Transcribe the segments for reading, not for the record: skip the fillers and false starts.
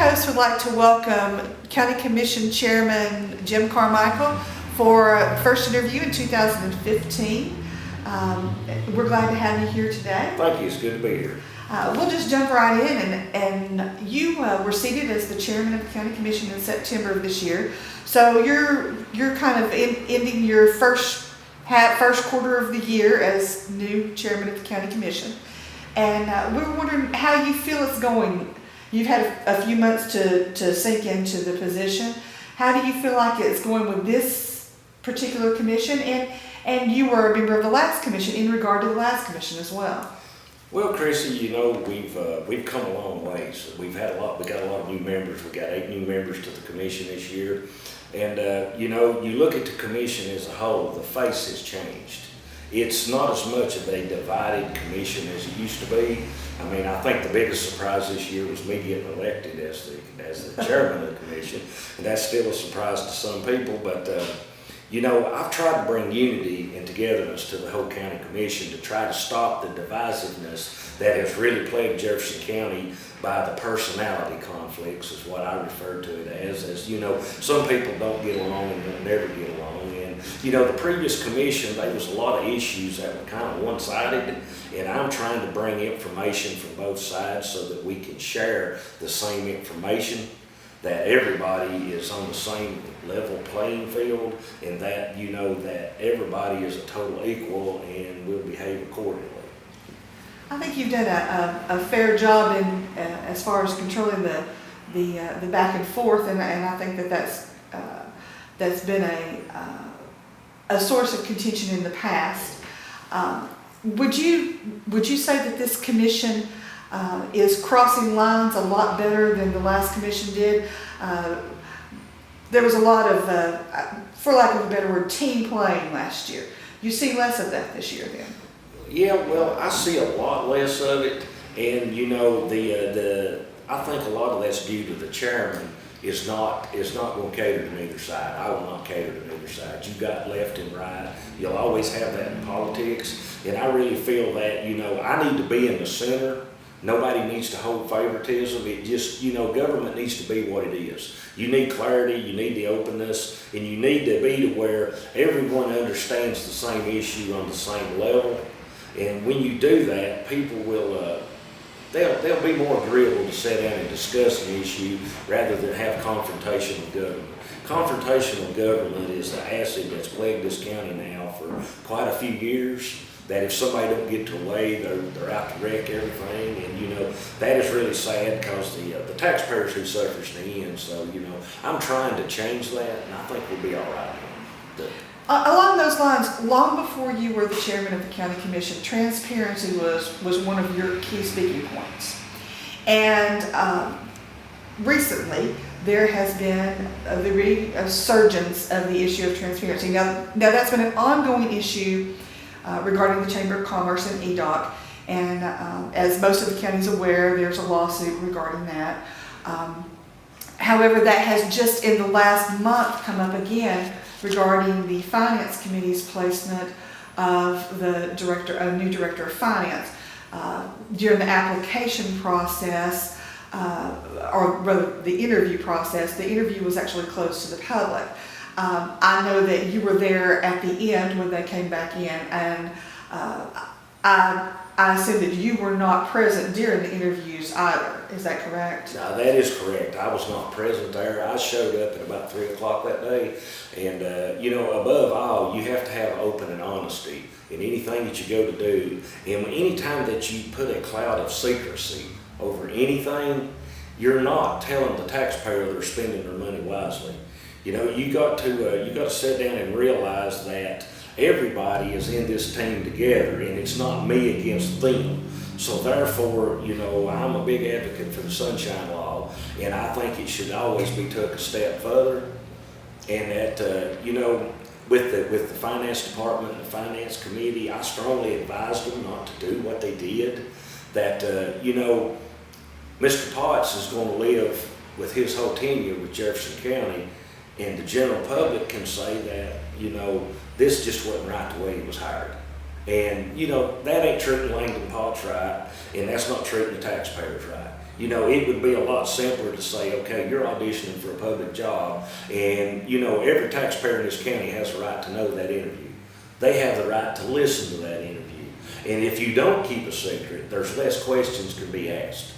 host would like to welcome County Commission Chairman Jim Carmichael for first interview in 2015. We're glad to have you here today. Thank you. It's good to be here. We'll just jump right in, and you were seated as the chairman of the County Commission in September of this year. So you're kind of ending your first quarter of the year as new chairman of the County Commission, and we were wondering how you feel it's going. You've had a few months to sink into the position. How do you feel like it's going with this particular commission? And you were a member of the last commission in regard to the last commission as well. Well, Chrissy, you know, we've come a long ways. We got a lot of new members. We got 8 new members to the commission this year. And you know, you look at the commission as a whole, the face has changed. It's not as much of a divided commission as it used to be. I mean, I think the biggest surprise this year was me getting elected as the chairman of the commission, and that's still a surprise to some people. But you know, I've tried to bring unity and togetherness to the whole county commission to try to stop the divisiveness that has really plagued Jefferson County by the personality conflicts, is what I refer to it as. As you know, some people don't get along and they'll never get along. And you know, the previous commission, there was a lot of issues that were kind of one-sided, and I'm trying to bring information from both sides so that we can share the same information, that everybody is on the same level playing field, and that, you know, that everybody is a total equal and will behave accordingly. I think you've done a fair job in as far as controlling the back and forth, and I think that's been a source of contention in the past. Would you say that this commission is crossing lines a lot better than the last commission did? There was a lot of, for lack of a better word, team playing last year. You see less of that this year then? Yeah, well, I see a lot less of it, and you know, I think a lot of that's due to the chairman is not going to cater to neither side. I will not cater to neither side. You've got left and right. You'll always have that in politics, and I really feel that, you know, I need to be in the center. Nobody needs to hold favoritism. It just, you know, government needs to be what it is. You need clarity, you need the openness, and you need to be to where everyone understands the same issue on the same level. And when you do that, people will, they'll be more agreeable to sit down and discuss an issue rather than have confrontation with government. Confrontational government is the acid that's plagued this county now for quite a few years. That if somebody don't get to a way, they're out to wreck everything, and you know, that is really sad because the taxpayers who suffers in the end. So you know, I'm trying to change that, and I think we'll be all right. Along those lines, long before you were the chairman of the county commission, transparency was one of your key speaking points, and recently there has been the resurgence of the issue of transparency. Now that's been an ongoing issue regarding the Chamber of Commerce and EDOC, and as most of the county's aware, there's a lawsuit regarding that. However, that has just in the last month come up again regarding the Finance Committee's placement of the new director of finance. During the application process, or rather the interview process, the interview was actually closed to the public. I know that you were there at the end when they came back in, and I assume that you were not present during the interviews either. Is that correct? No, that is correct. I was not present there. I showed up at about 3 o'clock that day, and you know, above all, you have to have open and honesty in anything that you go to do. And any time that you put a cloud of secrecy over anything, you're not telling the taxpayer they're spending their money wisely. You know, you got to sit down and realize that everybody is in this team together, and it's not me against them. So therefore, you know, I'm a big advocate for the Sunshine Law, and I think it should always be took a step further. And that, you know, with the finance department and the finance committee, I strongly advised them not to do what they did. That, you know, Mr. Potts is going to live with his whole tenure with Jefferson County, and the general public can say that, you know, this just wasn't right the way he was hired. And, you know, that ain't treating Langdon Potts right, and that's not treating the taxpayers right. You know, it would be a lot simpler to say, okay, you're auditioning for a public job, and, you know, every taxpayer in this county has a right to know that interview. They have the right to listen to that interview. And if you don't keep a secret, there's less questions can be asked.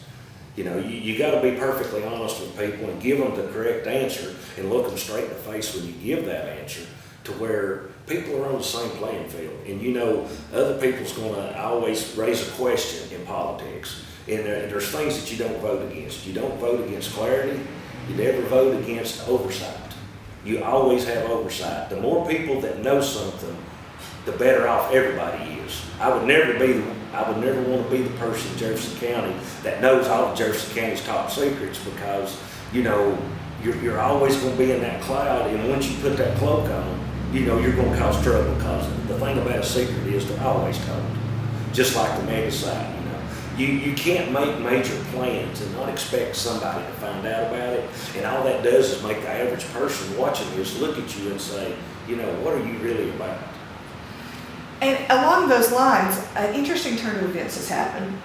You know, you got to be perfectly honest with people and give them the correct answer and look them straight in the face when you give that answer, to where people are on the same playing field. And you know, other people's going to always raise a question in politics. And there's things that you don't vote against. You don't vote against clarity. You never vote against oversight. You always have oversight. The more people that know something, the better off everybody is. I would never want to be the person in Jefferson County that knows all of Jefferson County's top secrets, because, you know, you're always going to be in that cloud, and once you put that cloak on, you know, you're going to cause trouble, because the thing about a secret is they're always told. Just like the mega site, you know. You can't make major plans and not expect somebody to find out about it, and all that does is make the average person watching this look at you and say, you know, what are you really about? And along those lines, an interesting turn of events has happened.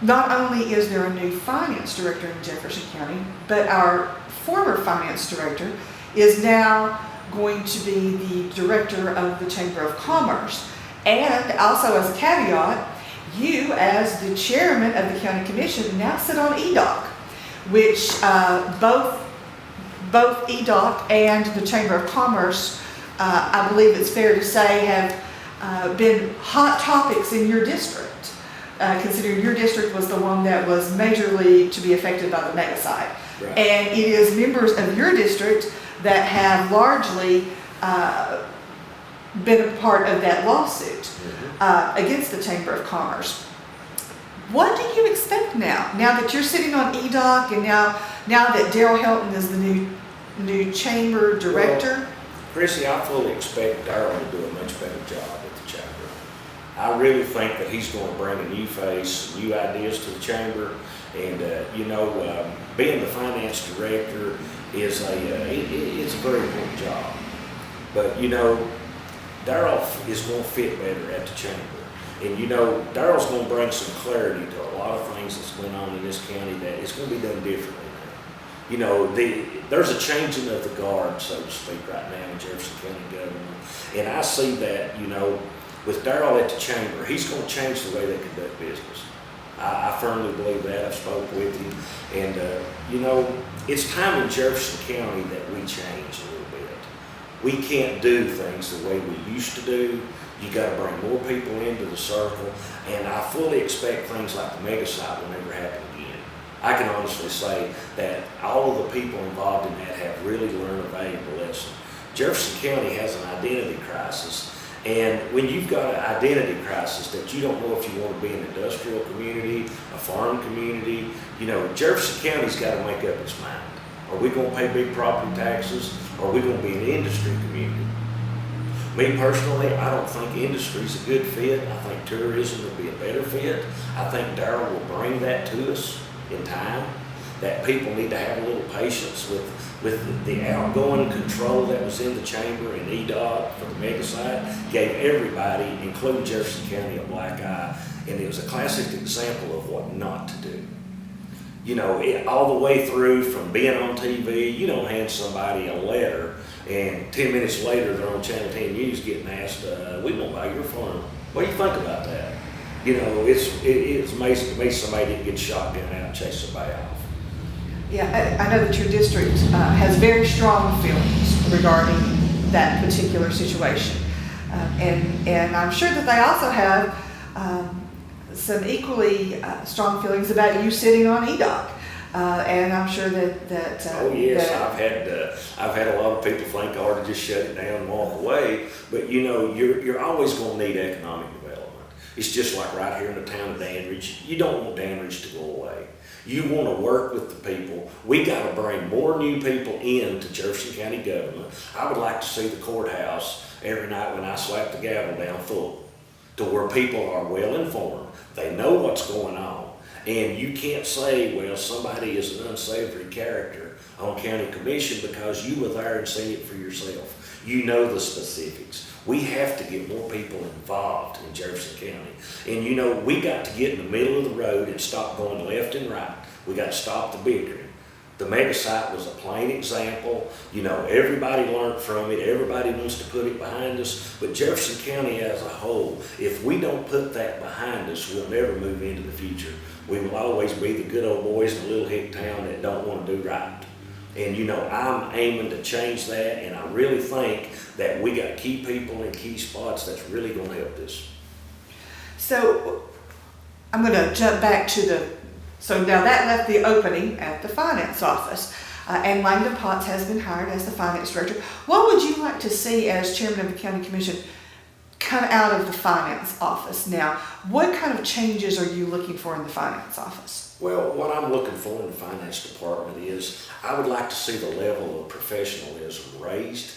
Not only is there a new finance director in Jefferson County, but our former finance director is now going to be the director of the Chamber of Commerce. And also, as a caveat, you, as the chairman of the county commission, now sit on EDOC, which both EDOC and the Chamber of Commerce, I believe it's fair to say, have been hot topics in your district, considering your district was the one that was majorly to be affected by the mega site. Right. And it is members of your district that have largely been a part of that lawsuit against the Chamber of Commerce. What do you expect now that you're sitting on EDOC, and now that Daryl Helton is the new chamber director? Well, Chrissy, I fully expect Darryl to do a much better job at the chamber. I really think that he's going to bring a new face, new ideas to the chamber, and you know, being the finance director is it's a very important job. But you know, Darryl is going to fit better at the chamber, and you know, Darryl's going to bring some clarity to a lot of things that's going on in this county that it's going to be done differently now. You know, there's a changing of the guard, so to speak, right now in Jefferson County government, and I see that, you know, with Darryl at the chamber, he's going to change the way they conduct business. I firmly believe that. I've spoke with him, and you know, it's time in Jefferson County that we change a little bit. We can't do things the way we used to do. You got to bring more people into the circle, and I fully expect things like the mega site will never happen again. I can honestly say that all of the people involved in that have really learned a valuable lesson. Jefferson County has an identity crisis. And when you've got an identity crisis that you don't know if you want to be an industrial community, a farm community, you know, Jefferson County's got to make up its mind. Are we going to pay big property taxes, or are we going to be an industry community? Me personally, I don't think industry's a good fit. I think tourism would be a better fit. I think Darryl will bring that to us in time, that people need to have a little patience with the outgoing control that was in the chamber, and EDOC for the mega site gave everybody, including Jefferson County, a black eye, and it was a classic example of what not to do. You know, all the way through from being on TV, you don't hand somebody a letter and 10 minutes later they're on Channel 10 News getting asked, we won't buy your farm. What do you think about that? You know, it's amazing to me somebody didn't get shotgun out and chase somebody off. Yeah, I know that your district has very strong feelings regarding that particular situation. And I'm sure that they also have some equally strong feelings about you sitting on EDOC. And I'm sure that oh yes, I've had a lot of people think I ought to just shut it down and walk away. But you know, you're always going to need economic development. It's just like right here in the town of Danridge. You don't want Danridge to go away. You want to work with the people. We got to bring more new people into Jefferson County government. I would like to see the courthouse every night when I slap the gavel down full, to where people are well informed. They know what's going on. And you can't say, well, somebody is an unsavory character on county commission because you were there and seen it for yourself. You know the specifics. We have to get more people involved in Jefferson County. And you know, we got to get in the middle of the road and stop going left and right. We got to stop the bickering. The mega site was a plain example. You know, everybody learned from it. Everybody wants to put it behind us. But Jefferson County as a whole, if we don't put that behind us, we'll never move into the future. We will always be the good old boys in a little hick town that don't want to do right. And you know, I'm aiming to change that, and I really think that we got key people in key spots that's really going to help this. So I'm going to jump back to so now that left the opening at the finance office, and Langdon Potts has been hired as the finance director. What would you like to see as chairman of the county commission come out of the finance office now? What kind of changes are you looking for in the finance office? Well, what I'm looking for in the finance department is I would like to see the level of professionalism raised.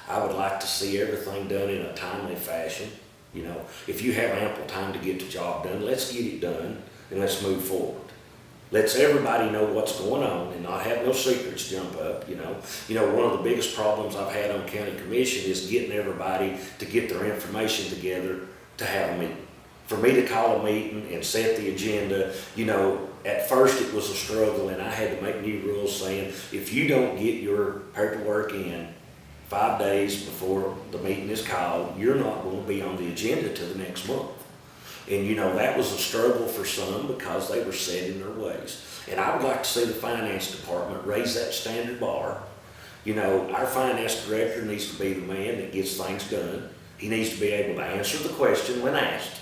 I would like to see everything done in a timely fashion. You know, if you have ample time to get the job done, let's get it done and let's move forward. Let's everybody know what's going on and not have no secrets jump up, you know. You know, one of the biggest problems I've had on county commission is getting everybody to get their information together to have a meeting. For me to call a meeting and set the agenda, you know, at first it was a struggle, and I had to make new rules saying, if you don't get your paperwork in 5 days before the meeting is called, you're not going to be on the agenda till the next month. And you know, that was a struggle for some because they were set in their ways. And I would like to see the finance department raise that standard bar. You know, our finance director needs to be the man that gets things done. He needs to be able to answer the question when asked,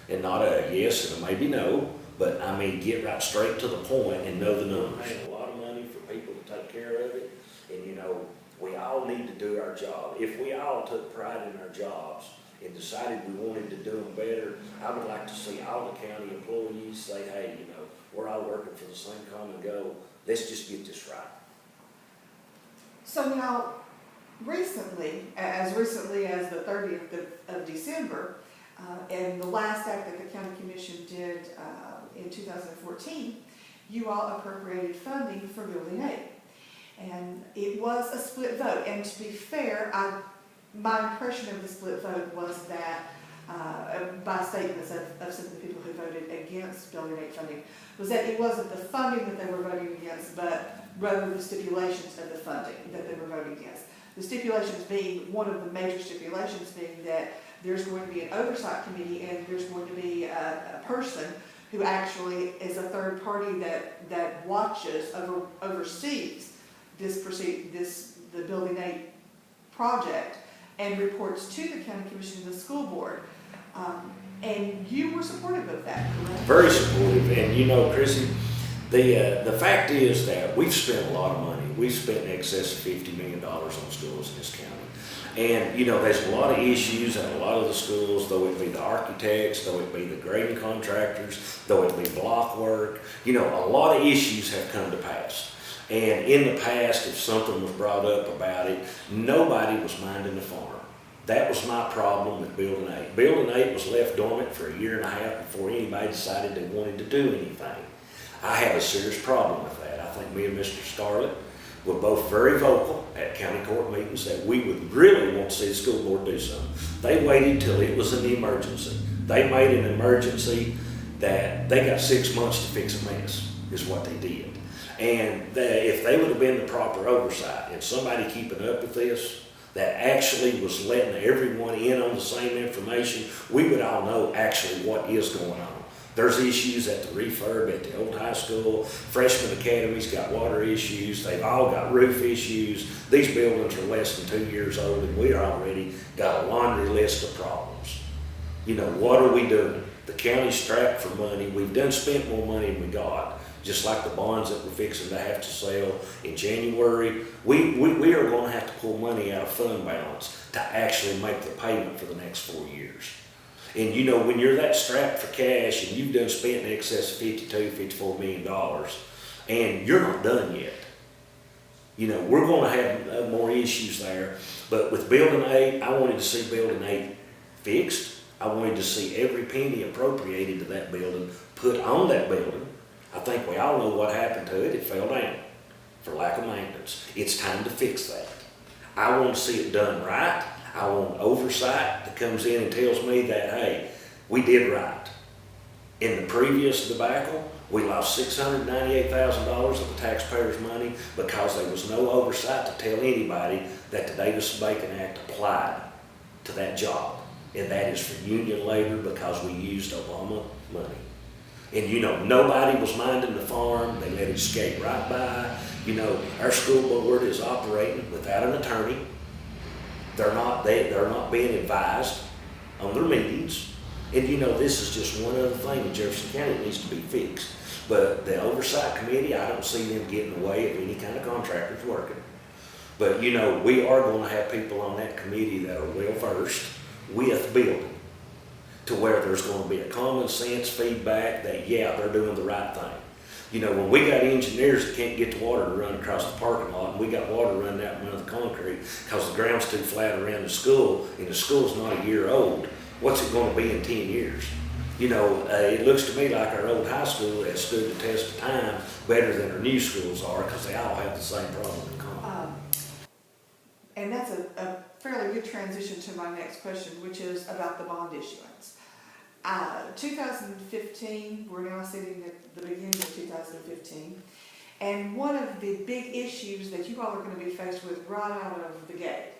and not a yes and a maybe no, but I mean, get right straight to the point and know the numbers. We pay a lot of money for people to take care of it, and you know, we all need to do our job. If we all took pride in our jobs and decided we wanted to do them better, I would like to see all the county employees say, hey, you know, we're all working for the same common goal. Let's just get this right. So now, recently as the 30th of December, and the last act that the county commission did in 2014, you all appropriated funding for Building 8. And it was a split vote. And to be fair, my impression of the split vote was that, by statements of some of the people who voted against Building 8 funding, was that it wasn't the funding that they were voting against, but rather the stipulations of the funding that they were voting against. The stipulations being, one of the major stipulations being that there's going to be an oversight committee, and there's going to be a person who actually is a third party that watches, oversees the Building 8 project, and reports to the county commission and the school board. And you were supportive of that, correct? Very supportive. And you know, Chrissy, the fact is that we've spent a lot of money. We've spent in excess of $50 million on schools in this county. And you know, there's a lot of issues in a lot of the schools, though it be the architects, though it be the grading contractors, though it be block work. You know, a lot of issues have come to pass. And in the past, if something was brought up about it, nobody was minding the farm. That was my problem with Building 8. Building 8 was left dormant for a year and a half before anybody decided they wanted to do anything. I have a serious problem with that. I think me and Mr. Scarlett were both very vocal at county court meetings that we would really want to see the school board do something. They waited till it was an emergency. They made an emergency that they got 6 months to fix a mess, is what they did. And if they would have been the proper oversight and somebody keeping up with this, that actually was letting everyone in on the same information, we would all know actually what is going on. There's issues at the refurb at the old high school. Freshman academies got water issues. They've all got roof issues. These buildings are less than 2 years old, and we already got a laundry list of problems. You know, what are we doing? The county's strapped for money. We've done spent more money than we got. Just like the bonds that we're fixing to have to sell in January, we are going to have to pull money out of fund balance to actually make the payment for the next 4 years. And you know, when you're that strapped for cash and you've done spent in excess of $54 million, and you're not done yet, you know, we're going to have more issues there. But with Building 8, I wanted to see Building 8 fixed. I wanted to see every penny appropriated to that building put on that building. I think we all know what happened to it. It fell down for lack of maintenance. It's time to fix that. I want to see it done right. I want oversight that comes in and tells me that, hey, we did right. In the previous debacle, we lost $698,000 of the taxpayers' money because there was no oversight to tell anybody that the Davis-Bacon Act applied to that job. And that is for union labor because we used Obama money. And you know, nobody was minding the farm. They let it skate right by. You know, our school board is operating without an attorney. They're not being advised on their meetings. And you know, this is just one other thing in Jefferson County that needs to be fixed. But the Oversight Committee, I don't see them getting in the way of any kind of contractors working. But you know, we are going to have people on that committee that are well versed with building, to where there's going to be a common sense feedback that, yeah, they're doing the right thing. You know, when we got engineers that can't get the water to run across the parking lot, and we got water running out and running the concrete because the ground's too flat around the school, and the school's not a year old, what's it going to be in 10 years? You know, it looks to me like our old high school has stood the test of time better than our new schools are because they all have the same problem in common. And that's a fairly good transition to my next question, which is about the bond issuance. 2015, we're now sitting at the beginning of 2015, and one of the big issues that you all are going to be faced with right out of the gate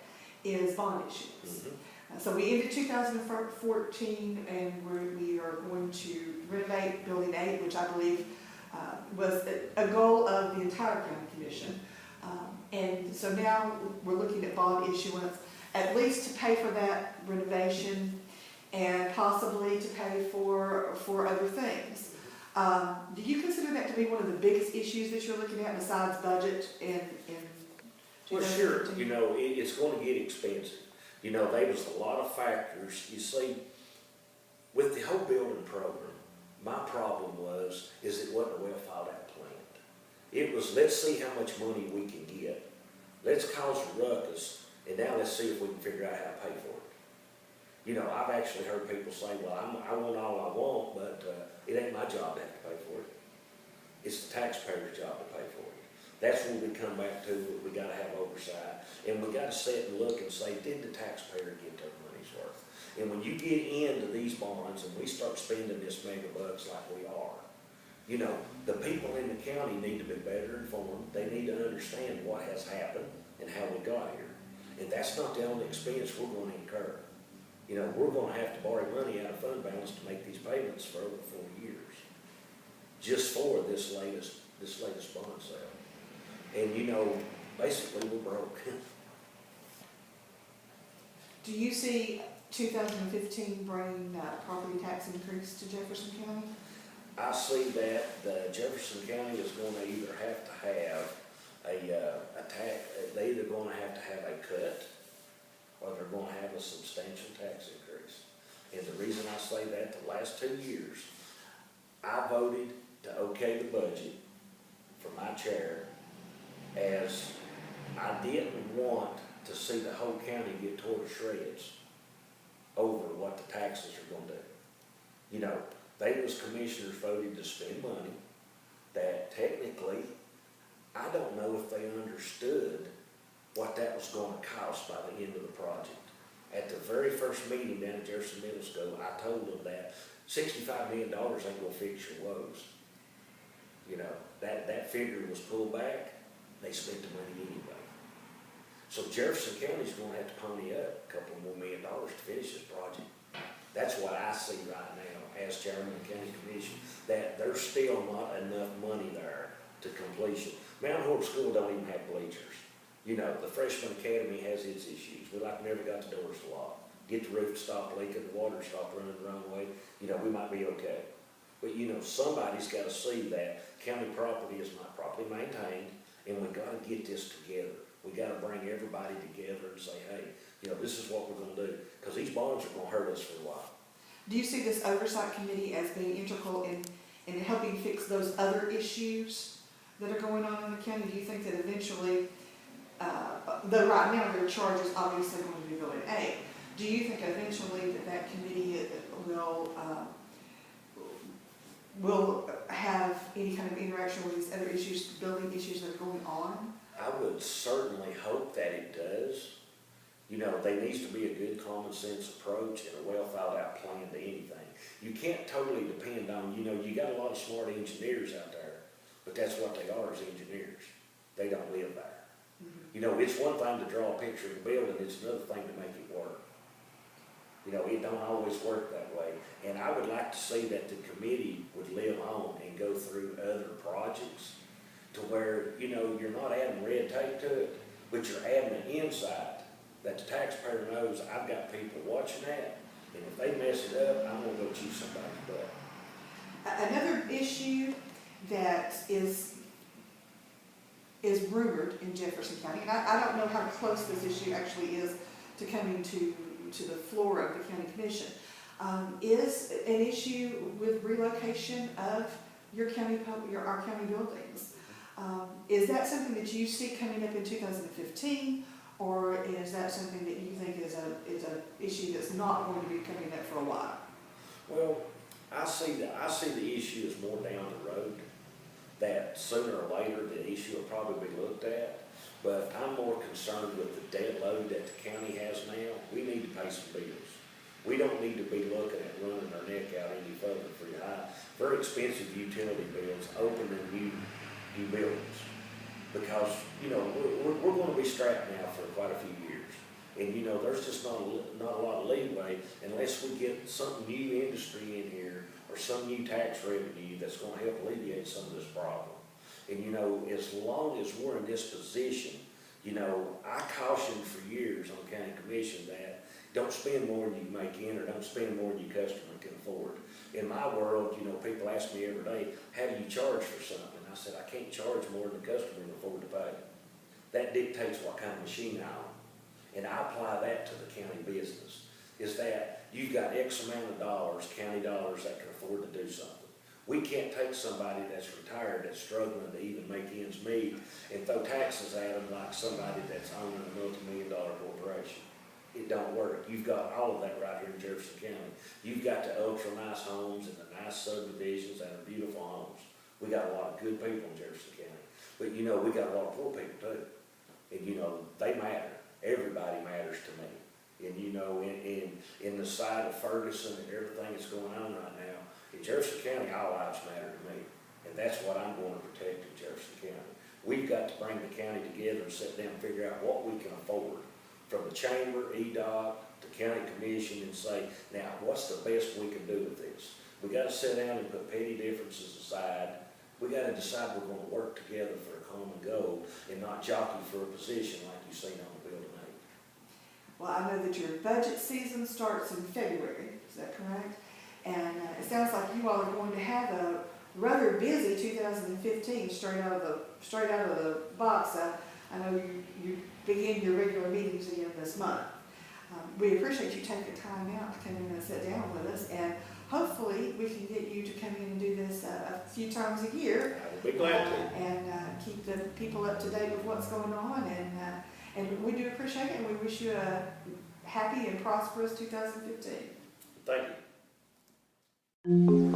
is bond issuance. Mm-hmm. So we ended 2014, and we are going to renovate Building 8, which I believe was a goal of the entire county commission. And so now we're looking at bond issuance, at least to pay for that renovation and possibly to pay for other things. Do you consider that to be one of the biggest issues that you're looking at besides budget in Well, sure. You know, it's going to get expensive. You know, there was a lot of factors. You see, with the whole building program, my problem is it wasn't a well thought out plan. It was, let's see how much money we can get. Let's cause a ruckus, and now let's see if we can figure out how to pay for it. You know, I've actually heard people say, well, I want all I want, but it ain't my job to have to pay for it. It's the taxpayer's job to pay for it. That's when we come back to it. We got to have oversight, and we got to sit and look and say, did the taxpayer get their money's worth? And when you get into these bonds and we start spending this mega bucks like we are, you know, the people in the county need to be better informed. They need to understand what has happened and how we got here. And that's not the only expense we're going to incur. You know, we're going to have to borrow money out of fund balance to make these payments for over 4 years, just for this latest bond sale. And you know, basically we're broke. Do you see 2015 bringing property tax increase to Jefferson County? I see that the Jefferson County is going to either have to have a tax, they're either going to have a cut, or they're going to have a substantial tax increase. And the reason I say that, the last 2 years, I voted to okay the budget for my chair, as I didn't want to see the whole county get tore to shreds over what the taxes are going to do. You know, they was commissioners voted to spend money that technically, I don't know if they understood what that was going to cost by the end of the project. At the very first meeting down at Jefferson Middle School, I told them that $65 million ain't going to fix your woes. You know, that figure was pulled back, they spent the money anyway. So Jefferson County's going to have to pony up a couple more $1 million to finish this project. That's what I see right now as chairman of the county commission, that there's still not enough money there to completion. Mount Horeb School don't even have bleachers. You know, the freshman academy has its issues. We never got the doors locked. Get the roof to stop leaking, the water to stop running the wrong way. You know, we might be okay. But you know, somebody's got to see that county property is not properly maintained, and we got to get this together. We got to bring everybody together and say, hey, you know, this is what we're going to do, because these bonds are going to hurt us for a while. Do you see this Oversight Committee as being integral in helping fix those other issues that are going on in the county? Do you think that eventually, though right now their charge is obviously going to be Building 8, do you think eventually that committee will have any kind of interaction with these other issues, building issues that are going on? I would certainly hope that it does. You know, there needs to be a good common sense approach and a well thought out plan to anything. You can't totally depend on, you know, you got a lot of smart engineers out there, but that's what they are, as engineers. They don't live there. You know, it's one thing to draw a picture of the building, it's another thing to make it work. You know, it don't always work that way. And I would like to see that the committee would live on and go through other projects to where, you know, you're not adding red tape to it, but you're adding an insight that the taxpayer knows I've got people watching that, and if they mess it up, I'm gonna go chew somebody's butt. Another issue that is rumored in Jefferson County, and I don't know how close this issue actually is to coming to the floor of the county commission, is an issue with relocation of our county buildings. Is that something that you see coming up in 2015, or is that something that you think is an issue that's not going to be coming up for a while? Well, I see the issue as more down the road, that sooner or later the issue will probably be looked at. But I'm more concerned with the debt load that the county has now. We need to pay some bills. We don't need to be looking at running our neck out any further for very expensive utility bills, opening new buildings. Because, you know, we're going to be strapped now for quite a few years. And, you know, there's just not a lot of leeway unless we get some new industry in here or some new tax revenue that's going to help alleviate some of this problem. And, you know, as long as we're in this position, you know, I cautioned for years on county commission that don't spend more than you make in, or don't spend more than your customer can afford. In my world, you know, people ask me every day, how do you charge for something? I said, I can't charge more than the customer can afford to pay. That dictates what kind of machine I own. And I apply that to the county business, is that you've got X amount of dollars, county dollars, that can afford to do something. We can't take somebody that's retired, that's struggling to even make ends meet, and throw taxes at them like somebody that's owning a multi-million-dollar corporation. It don't work. You've got all of that right here in Jefferson County. You've got the ultra-nice homes and the nice subdivisions and the beautiful homes. We got a lot of good people in Jefferson County. But, you know, we got a lot of poor people too. And, you know, they matter. Everybody matters to me. And, you know, in the side of Ferguson and everything that's going on right now, in Jefferson County, all lives matter to me. And that's what I'm going to protect in Jefferson County. We've got to bring the county together and sit down and figure out what we can afford. From the chamber, EDOC, the county commission, and say, now, what's the best we can do with this? We got to sit down and put petty differences aside. We got to decide we're going to work together for a common goal and not jockey for a position like you've seen on the Building 8. Well, I know that your budget season starts in February, is that correct? And it sounds like you all are going to have a rather busy 2015 straight out of the box. I know you begin your regular meetings again this month. We appreciate you taking time out to come in and sit down with us, and hopefully we can get you to come in and do this a few times a year. I would be glad to. And keep the people up to date with what's going on, and we do appreciate it, and we wish you a happy and prosperous 2015. Thank you.